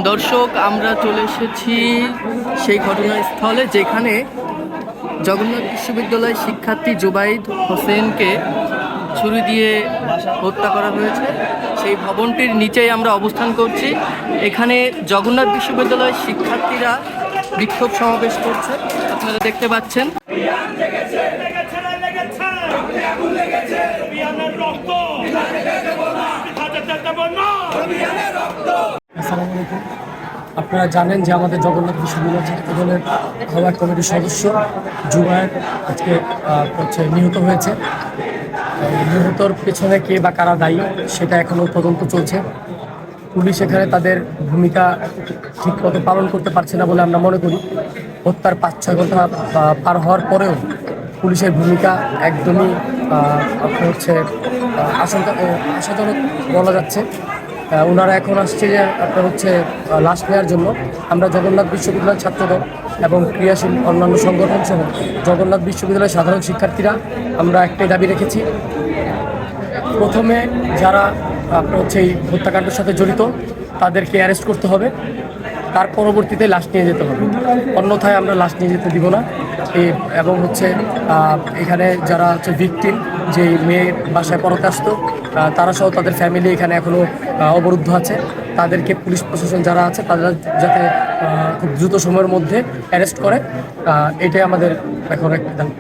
দর্শক, আমরা চলে এসেছি সেই ঘটনাস্থলে যেখানে জগন্নাথ বিশ্ববিদ্যালয় শিক্ষার্থী জুবাইদ হোসেনকে ছুরি দিয়ে হত্যা করা হয়েছে। সেই ভবনটির নিচেই আমরা অবস্থান করছি। এখানে জগন্নাথ বিশ্ববিদ্যালয়ের শিক্ষার্থীরা বিক্ষোভ সমাবেশ করছে, আপনারা দেখতে পাচ্ছেন। আপনারা জানেন যে আমাদের জগন্নাথ বিশ্ববিদ্যালয় ছাত্রদলের আহ্বায়ক কমিটির সদস্য জুবায়ের আজকে নিহত হয়েছে। নিহতর পেছনে কে বা কারা দায়ী সেটা এখনও তদন্ত চলছে। পুলিশ এখানে তাদের ভূমিকা ঠিকমতো পালন করতে পারছে না বলে আমরা মনে করি। হত্যার 5-6 ঘন্টা পার হওয়ার পরেও পুলিশের ভূমিকা একদমই আশাজনক বলা যাচ্ছে। ওনারা এখন আসছে যে লাশ নেওয়ার জন্য। আমরা জগন্নাথ বিশ্ববিদ্যালয়ের ছাত্রদল এবং ক্রিয়াশীল অন্যান্য সংগঠন সহ জগন্নাথ বিশ্ববিদ্যালয়ের সাধারণ শিক্ষার্থীরা আমরা একটাই দাবি রেখেছি। প্রথমে যারা এই হত্যাকাণ্ডের সাথে জড়িত তাদেরকে অ্যারেস্ট করতে হবে, তার পরবর্তীতে লাশ নিয়ে যেতে হবে। অন্যথায় আমরা লাশ নিয়ে যেতে দিব না। এবং এখানে যারা ভিকটিম, যে মেয়ে বাসায় পড়াতে আসতো, তারা সহ তাদের ফ্যামিলি এখানে এখনও অবরুদ্ধ আছে। তাদেরকে পুলিশ প্রশাসন যারা আছে তারা যাতে খুব দ্রুত সময়ের মধ্যে অ্যারেস্ট করে, এটাই আমাদের এখন একটা দাবি।